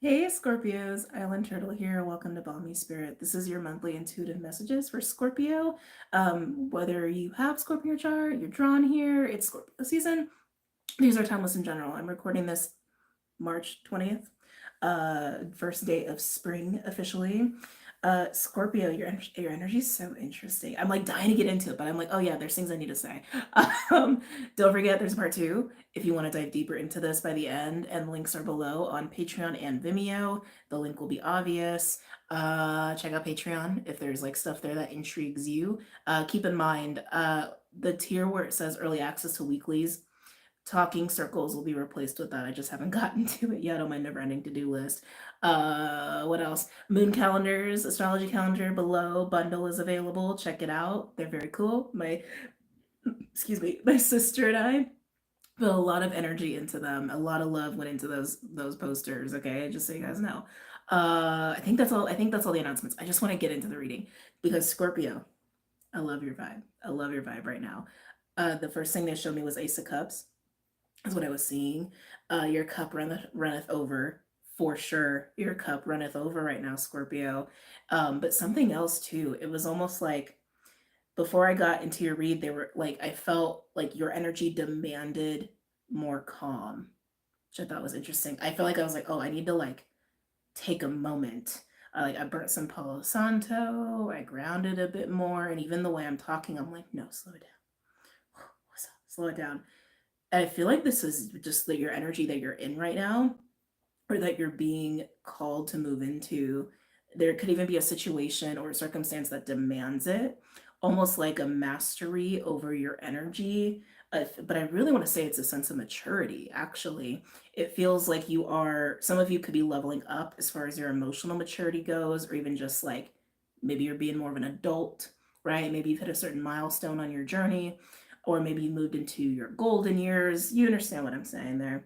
Hey Scorpios, Island Turtle here. Welcome to BOMISpirit. This is your monthly intuitive messages for Scorpio. Whether you have Scorpio chart, you're drawn here, it's Scorpio season. These are timeless in general. I'm recording this March 20th, first day of spring officially. Scorpio, your energy is so interesting. I'm like dying to get into it, but I'm like, oh yeah, there's things I need to say. Um, don't forget, there's part two. If you want to dive deeper into this by the end, and links are below on Patreon and Vimeo. The link will be obvious. Check out Patreon if there's like stuff there that intrigues you. Keep in mind, the tier where it says early access to weeklies, talking circles will be replaced with that. I just haven't gotten to it yet on my never-ending to-do list. What else? Moon calendars, astrology calendar below. Bundle is available. Check it out. They're very cool. Excuse me, my sister and I put a lot of energy into them. A lot of love went into those posters. Okay, just so you guys know. I think that's all. I think that's all the announcements. I just want to get into the reading because Scorpio, I love your vibe. I love your vibe right now. The first thing they showed me was Ace of Cups. That's what I was seeing. Your cup runneth over for sure. Your cup runneth over right now, Scorpio. But something else too. It was almost like before I got into your read, they were like I felt like your energy demanded more calm, which I thought was interesting. I felt like I was like, oh, I need to like take a moment. Like I burnt some Palo Santo. I grounded a bit more, and even the way I'm talking, I'm like, no, slow it down. Slow it down. I feel like this is just that your energy that you're in right now, or that you're being called to move into. There could even be a situation or a circumstance that demands it, almost like a mastery over your energy. But I really want to say it's a sense of maturity, actually. It feels like some of you could be leveling up as far as your emotional maturity goes, or even just like maybe you're being more of an adult, right? Maybe you've hit a certain milestone on your journey, or maybe you moved into your golden years. You understand what I'm saying there.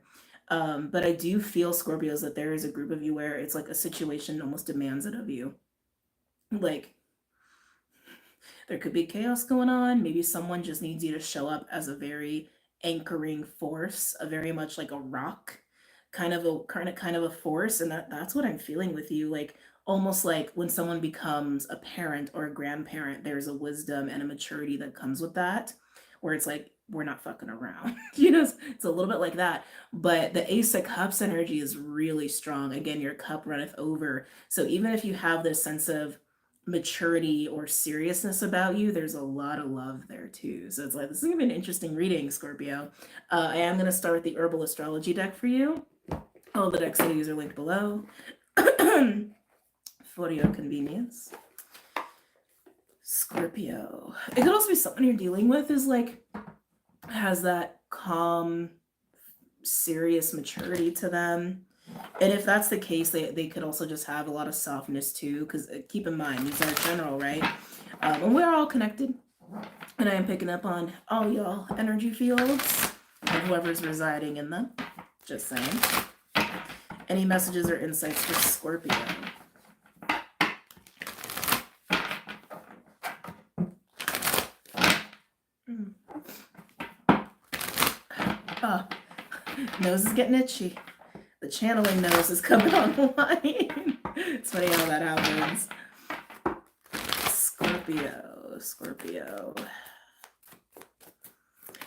But I do feel, Scorpios, that there is a group of you where it's like a situation almost demands it of you. Like there could be chaos going on. Maybe someone just needs you to show up as a very anchoring force, a very much like a rock, kind of a force. And that's what I'm feeling with you. Like almost like when someone becomes a parent or a grandparent, there's a wisdom and a maturity that comes with that, where it's like we're not fucking around. It's a little bit like that. But the Ace of Cups energy is really strong. Again, your cup runneth over. So even if you have this sense of maturity or seriousness about you, there's a lot of love there too. So it's like this is gonna be an interesting reading, Scorpio. I am gonna start with the herbal astrology deck for you. All the decks I use are linked below for your convenience. Scorpio. It could also be someone you're dealing with is like has that calm, serious maturity to them. And if that's the case, they could also just have a lot of softness too, because keep in mind, these are general, right? And we're all connected. And I am picking up on all y'all energy fields and whoever's residing in them. Just saying. Any messages or insights for Scorpio? Oh, nose is getting itchy. The channeling nose is coming online. It's funny how that happens. Scorpio.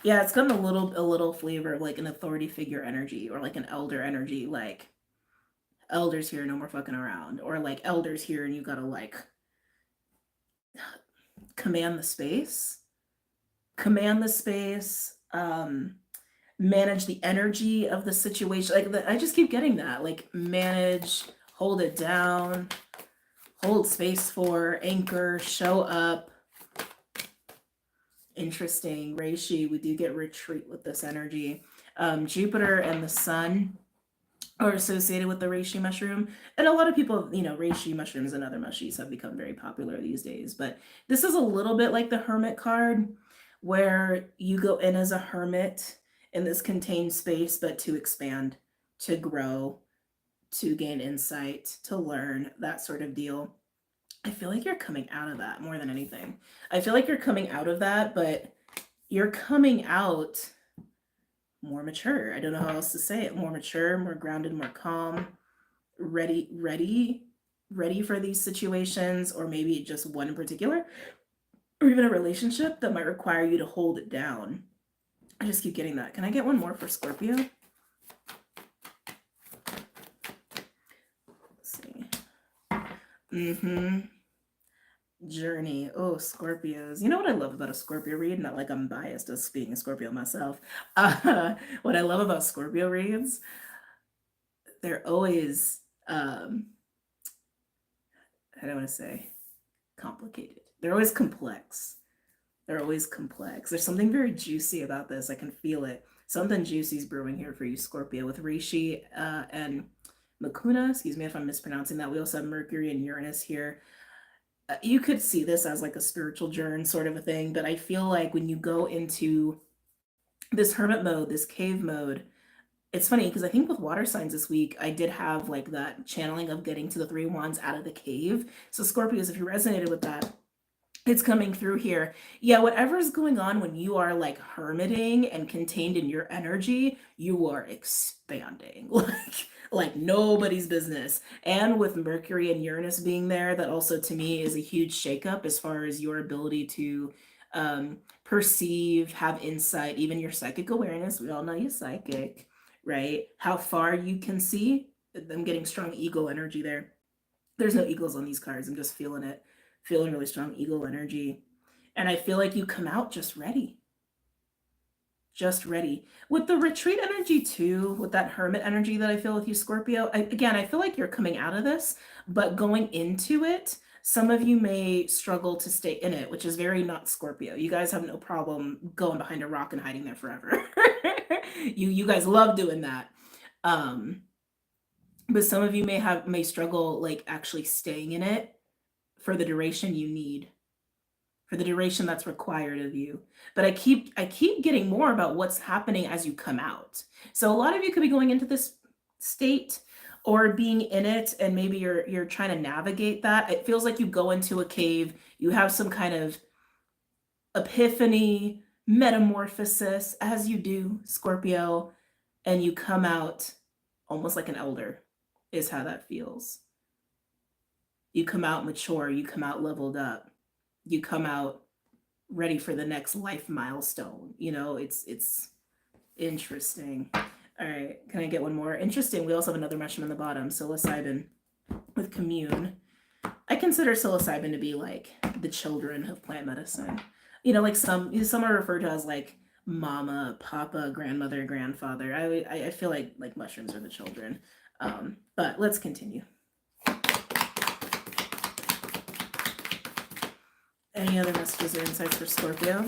Yeah, it's got a little flavor of like an authority figure energy, or like an elder energy, like elders here, no more fucking around, or like elders here and you gotta like command the space, manage the energy of the situation. Like I just keep getting that, like manage, hold it down, hold space for, anchor, show up. Interesting. Reishi, we do get retreat with this energy. Jupiter and the sun are associated with the reishi mushroom. And a lot of people, reishi mushrooms and other mushies have become very popular these days. But this is a little bit like the hermit card, where you go in as a hermit in this contained space, but to expand, to grow, to gain insight, to learn, that sort of deal. I feel like you're coming out of that more than anything. I feel like you're coming out of that, but you're coming out more mature. I don't know how else to say it. More mature, more grounded, more calm. ready for these situations, or maybe just one in particular, or even a relationship that might require you to hold it down. I just keep getting that. Can I get one more for Scorpio? Let's see. Journey. Oh, Scorpios. You know what I love about a Scorpio read? Not like I'm biased as being a Scorpio myself. What I love about Scorpio reads, they're always, I don't want to say complicated. They're always complex. They're always complex. There's something very juicy about this. I can feel it. Something juicy is brewing here for you, Scorpio, with Rishi and Makuna. Excuse me if I'm mispronouncing that. We also have Mercury and Uranus here. You could see this as like a spiritual journey sort of a thing, but I feel like when you go into this hermit mode, this cave mode, it's funny because I think with water signs this week, I did have like that channeling of getting to the 3 wands out of the cave. So Scorpios, if you resonated with that, it's coming through here. Yeah, whatever's going on when you are like hermiting and contained in your energy, you are expanding like nobody's business. And with Mercury and Uranus being there, that also to me is a huge shakeup as far as your ability to perceive, have insight, even your psychic awareness. We all know you're psychic, right? How far you can see. I'm getting strong eagle energy there. There's no eagles on these cards. I'm just feeling it. Feeling really strong eagle energy. And I feel like you come out just ready. Just ready. With the retreat energy too, with that hermit energy that I feel with you, Scorpio, I feel like you're coming out of this, but going into it, some of you may struggle to stay in it, which is very not Scorpio. You guys have no problem going behind a rock and hiding there forever. You guys love doing that. But some of you may struggle like actually staying in it for the duration you need, for the duration that's required of you. But I keep getting more about what's happening as you come out. So a lot of you could be going into this state or being in it, and maybe you're trying to navigate that. It feels like you go into a cave, you have some kind of epiphany, metamorphosis, as you do, Scorpio, and you come out almost like an elder, is how that feels. You come out mature, you come out leveled up, you come out ready for the next life milestone. You know, it's interesting. All right, can I get one more? Interesting, we also have another mushroom in the bottom, psilocybin with commune. I consider psilocybin to be like the children of plant medicine. You know, like some are referred to as like mama, papa, grandmother, grandfather. I feel like mushrooms are the children. But let's continue. Any other messages or insights for Scorpio?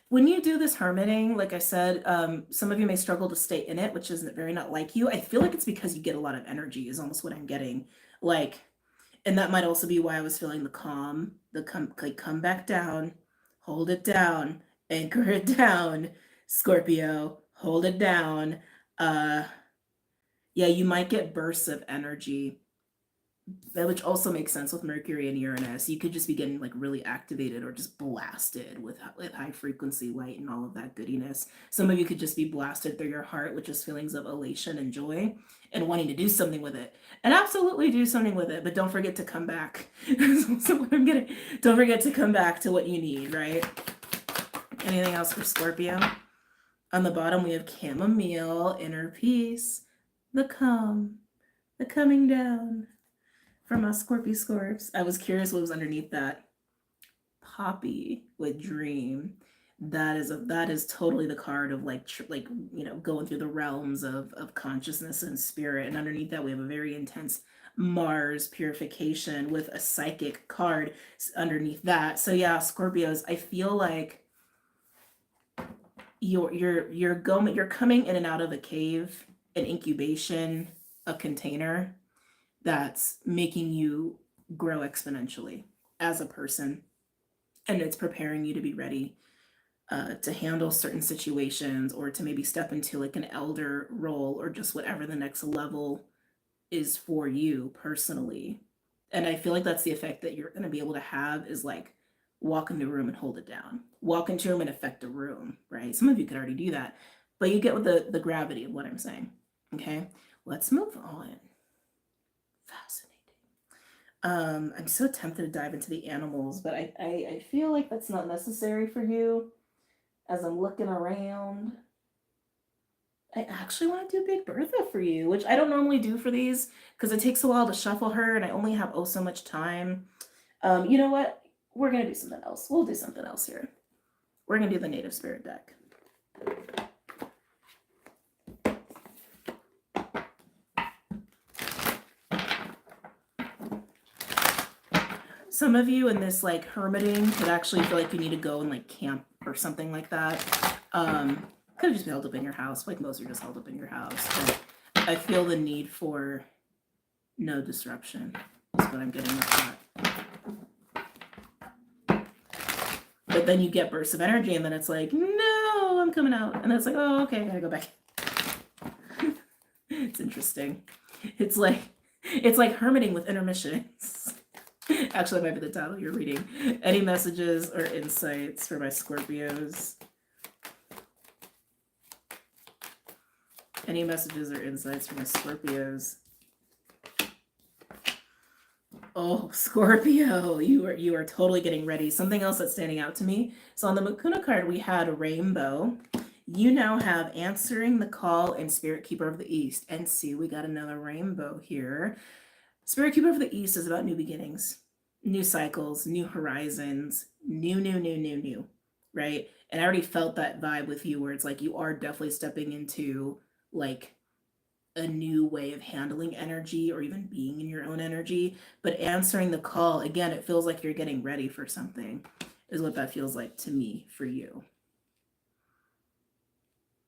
When you do this hermiting, like I said, some of you may struggle to stay in it, which is very not like you. I feel like it's because you get a lot of energy is almost what I'm getting. Like, and that might also be why I was feeling the calm, come back down, hold it down, anchor it down, Scorpio, hold it down. Yeah, you might get bursts of energy, which also makes sense with Mercury and Uranus. You could just be getting like really activated or just blasted with high frequency light and all of that goodiness. Some of you could just be blasted through your heart with just feelings of elation and joy and wanting to do something with it. And absolutely do something with it, but don't forget to come back. So what I'm getting, don't forget to come back to what you need, right? Anything else for Scorpio? On the bottom, we have chamomile, inner peace, the coming down from us Scorpio Scorps. I was curious what was underneath that. Poppy with dream. That is totally the card of like going through the realms of consciousness and spirit. And underneath that, we have a very intense Mars purification with a psychic card underneath that. So yeah, Scorpios, I feel like you're coming in and out of a cave, an incubation, a container that's making you grow exponentially as a person, and it's preparing you to be ready to handle certain situations, or to maybe step into like an elder role, or just whatever the next level is for you personally. And I feel like that's the effect that you're going to be able to have, is like walk into a room and hold it down, walk into a room and affect a room, right? right? Some of you could already do that, but you get with the gravity of what I'm saying. Okay, let's move on. Fascinating. I'm so tempted to dive into the animals, but I feel like that's not necessary for you. As I'm looking around, I actually want to do Big Bertha for you, which I don't normally do for these because it takes a while to shuffle her and I only have so much time. You know what? We're going to do something else. We'll do something else here. We're going to do the Native Spirit deck. Some of you in this like hermiting could actually feel like you need to go and like camp or something like that. Could just be held up in your house, like most are just held up in your house. But I feel the need for no disruption is what I'm getting with that. But then you get bursts of energy and then it's like, no, I'm coming out. And it's like, oh, okay, I gotta go back. It's interesting. It's like hermiting with intermissions. Actually, that might be the title you're reading. Any messages or insights for my Scorpios? Any messages or insights for my Scorpios? Oh, Scorpio, you are totally getting ready. Something else that's standing out to me. So on the Mukuna card, we had Rainbow. You now have Answering the Call and Spirit Keeper of the East. And see, we got another rainbow here. Spirit Keeper of the East is about new beginnings, new cycles, new horizons, new, right? And I already felt that vibe with you where it's like you are definitely stepping into like a new way of handling energy or even being in your own energy. But answering the call, again, it feels like you're getting ready for something is what that feels like to me for you.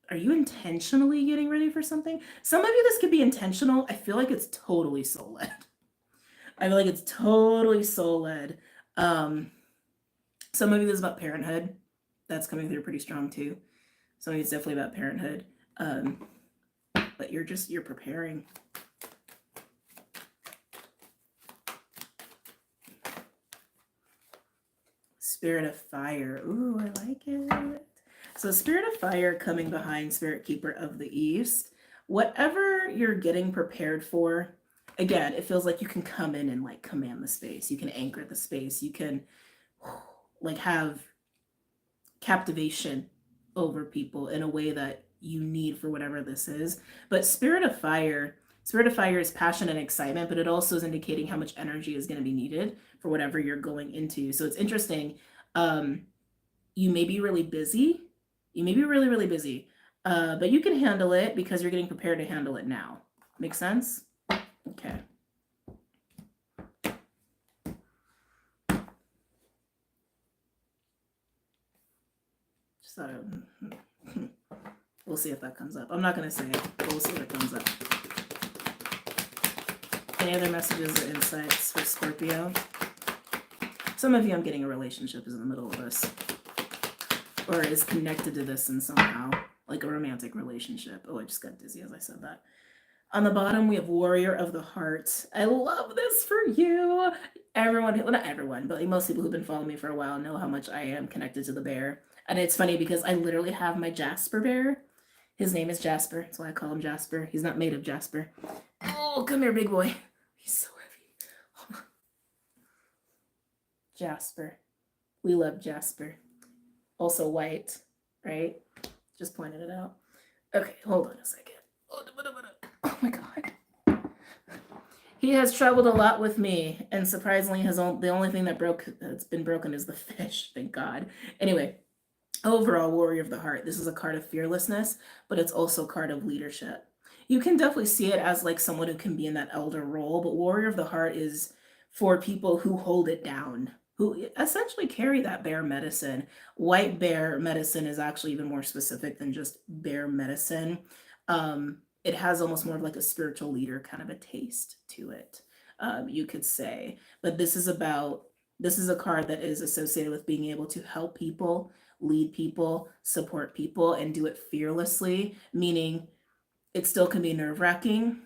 Are you intentionally getting ready for something? Some of you, this could be intentional. I feel like it's totally soul-led. I feel like it's totally soul-led. Some of you, this is about parenthood. That's coming through pretty strong too. Some of you, it's definitely about parenthood. But you're preparing. Spirit of Fire. Ooh, I like it. So Spirit of Fire coming behind Spirit Keeper of the East. Whatever you're getting prepared for, again, it feels like you can come in and like command the space. You can anchor the space. You can like have captivation over people in a way that you need for whatever this is. But Spirit of Fire is passion and excitement, but it also is indicating how much energy is going to be needed for whatever you're going into. So it's interesting. You may be really busy. You may be really, really busy, but you can handle it because you're getting prepared to handle it now. Make sense? Okay. So we'll see if that comes up. I'm not going to say it, but we'll see if it comes up. Any other messages or insights for Scorpio? Some of you, I'm getting a relationship is in the middle of this, or is connected to this in somehow, like a romantic relationship. Oh, I just got dizzy as I said that. On the bottom, we have Warrior of the Heart. I love this for you. Everyone, well, not everyone, but like most people who've been following me for a while know how much I am connected to the bear. And it's funny because I literally have my Jasper bear. His name is Jasper. That's why I call him Jasper. He's not made of Jasper. Oh, come here, big boy. He's so heavy. Jasper. We love Jasper. Also white, right? Just pointed it out. Okay, hold on a second. Oh my God. He has traveled a lot with me, and surprisingly, the only thing that's been broken is the fish, thank God. Anyway, overall, Warrior of the Heart. This is a card of fearlessness, but it's also a card of leadership. You can definitely see it as like someone who can be in that elder role, but Warrior of the Heart is for people who hold it down, who essentially carry that bear medicine. White bear medicine is actually even more specific than just bear medicine. It has almost more of like a spiritual leader kind of a taste to it, you could say. But this is a card that is associated with being able to help people, lead people, support people, and do it fearlessly, meaning it still can be nerve-wracking,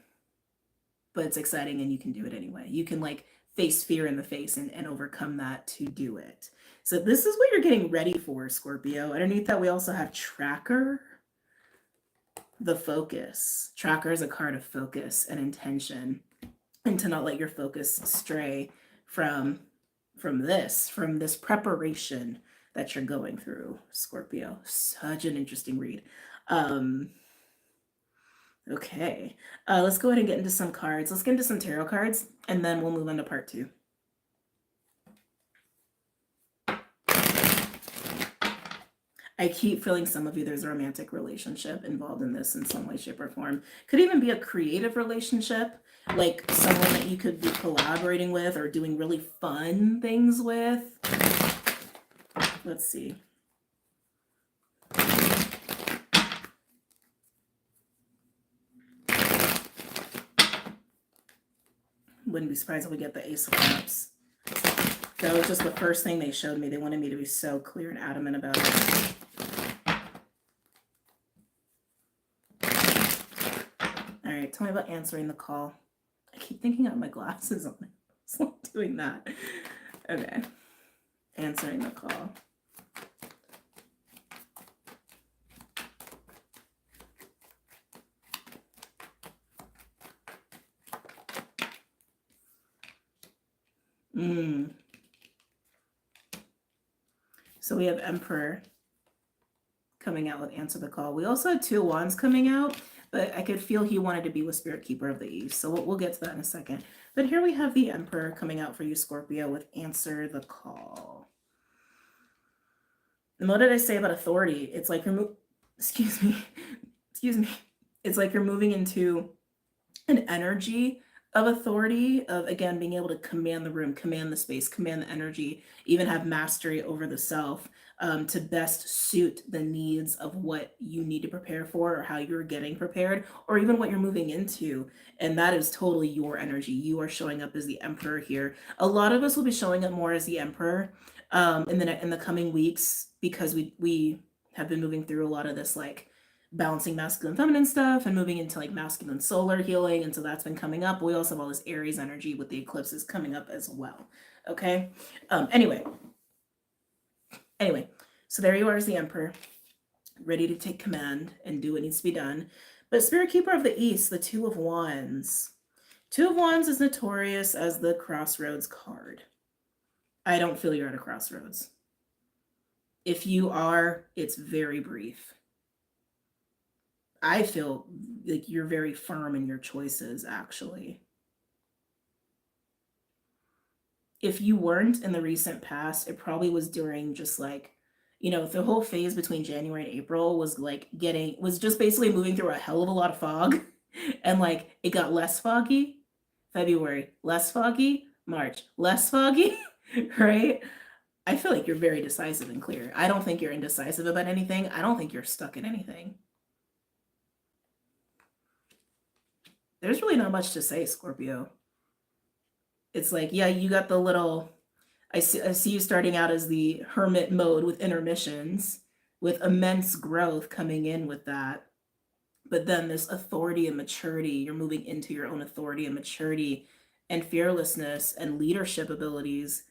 but it's exciting and you can do it anyway. You can like face fear in the face and overcome that to do it. So this is what you're getting ready for, Scorpio. Underneath that, we also have Tracker, the focus. Tracker is a card of focus and intention, and to not let your focus stray from this preparation that you're going through, Scorpio. Such an interesting read. Okay, let's go ahead and get into some cards. Let's get into some tarot cards, and then we'll move on to part 2. I keep feeling some of you, there's a romantic relationship involved in this in some way, shape, or form. Could even be a creative relationship, like someone that you could be collaborating with or doing really fun things with. Let's see. Wouldn't be surprised if we get the Ace of Cups. That was just the first thing they showed me. They wanted me to be so clear and adamant about it. All right, tell me about answering the call. I keep thinking I have my glasses on. It's not doing that. Okay, answering the call. So we have Emperor coming out with answer the call. We also had 2 of Wands coming out, but I could feel he wanted to be with Spirit Keeper of the East. So we'll get to that in a second. But here we have the Emperor coming out for you, Scorpio, with answer the call. And what did I say about authority? It's like you're excuse me. It's like you're moving into an energy of authority, of, again, being able to command the room, command the space, command the energy, even have mastery over the self, to best suit the needs of what you need to prepare for, or how you're getting prepared, or even what you're moving into. And that is totally your energy. You are showing up as the Emperor here. A lot of us will be showing up more as the Emperor in the coming weeks, because we have been moving through a lot of this, like, balancing masculine feminine stuff and moving into like masculine solar healing, and so that's been coming up. We also have all this Aries energy with the eclipses coming up as well. Okay, anyway, so there you are as the Emperor, ready to take command and do what needs to be done. But Spirit Keeper of the East, the 2 of Wands. 2 of Wands is notorious as the crossroads card. I don't feel you're at a crossroads. If you are, it's very brief. I feel like you're very firm in your choices, actually. If you weren't in the recent past, it probably was during just like, the whole phase between January and April was like was just basically moving through a hell of a lot of fog. And like it got less foggy. February, less foggy. March, less foggy, right? I feel like you're very decisive and clear. I don't think you're indecisive about anything. I don't think you're stuck in anything. There's really not much to say, Scorpio. It's like, yeah, you got the little, I see you starting out as the hermit mode with intermissions, with immense growth coming in with that. But then this authority and maturity, you're moving into your own authority and maturity and fearlessness and leadership abilities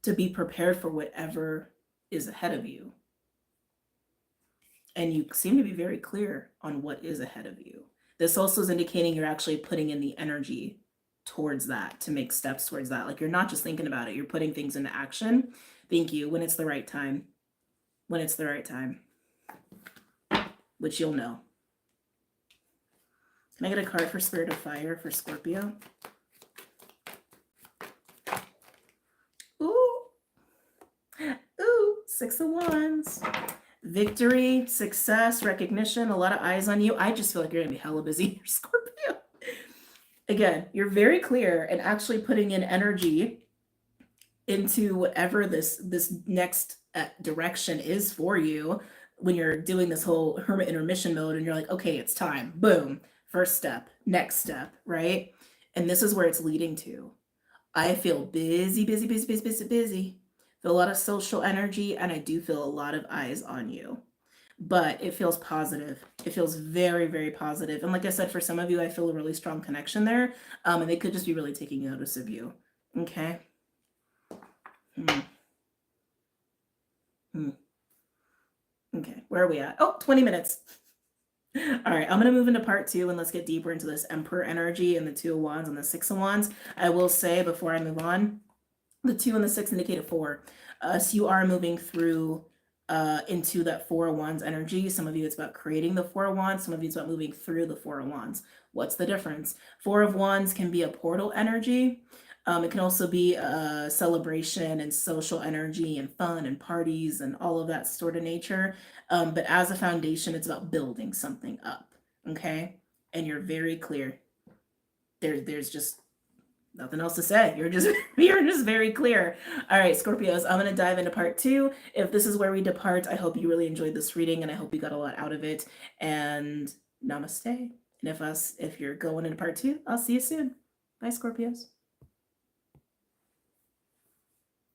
to be prepared for whatever is ahead of you. And you seem to be very clear on what is ahead of you. This also is indicating you're actually putting in the energy towards that, to make steps towards that. Like you're not just thinking about it, you're putting things into action. Thank you. When it's the right time. When it's the right time. Which you'll know. Can I get a card for Spirit of Fire for Scorpio? Ooh. Ooh, 6 of Wands. Victory, success, recognition, a lot of eyes on you. I just feel like you're going to be hella busy here, Scorpio. Again, you're very clear and actually putting in energy into whatever this next direction is for you when you're doing this whole hermit intermission mode and you're like, okay, it's time. Boom. First step, next step, right? And this is where it's leading to. I feel busy. Feel a lot of social energy, and I do feel a lot of eyes on you. But it feels positive. It feels very, very positive. And like I said, for some of you, I feel a really strong connection there. And they could just be really taking notice of you. Okay. Okay, where are we at? Oh, 20 minutes. All right, I'm going to move into part 2 and let's get deeper into this Emperor energy and the Two of Wands and the Six of Wands. I will say before I move on, the 2 and the 6 indicate a 4. So you are moving through into that 4 of Wands energy. Some of you it's about creating the 4 of Wands. Some of you it's about moving through the 4 of Wands. What's the difference? 4 of Wands can be a portal energy. It can also be a celebration and social energy and fun and parties and all of that sort of nature. But as a foundation, it's about building something up. Okay? And you're very clear. There's just nothing else to say. You're just very clear. All right, Scorpios, I'm going to dive into part 2. If this is where we depart, I hope you really enjoyed this reading and I hope you got a lot out of it. And namaste. And if you're going into part 2, I'll see you soon. Bye, Scorpios.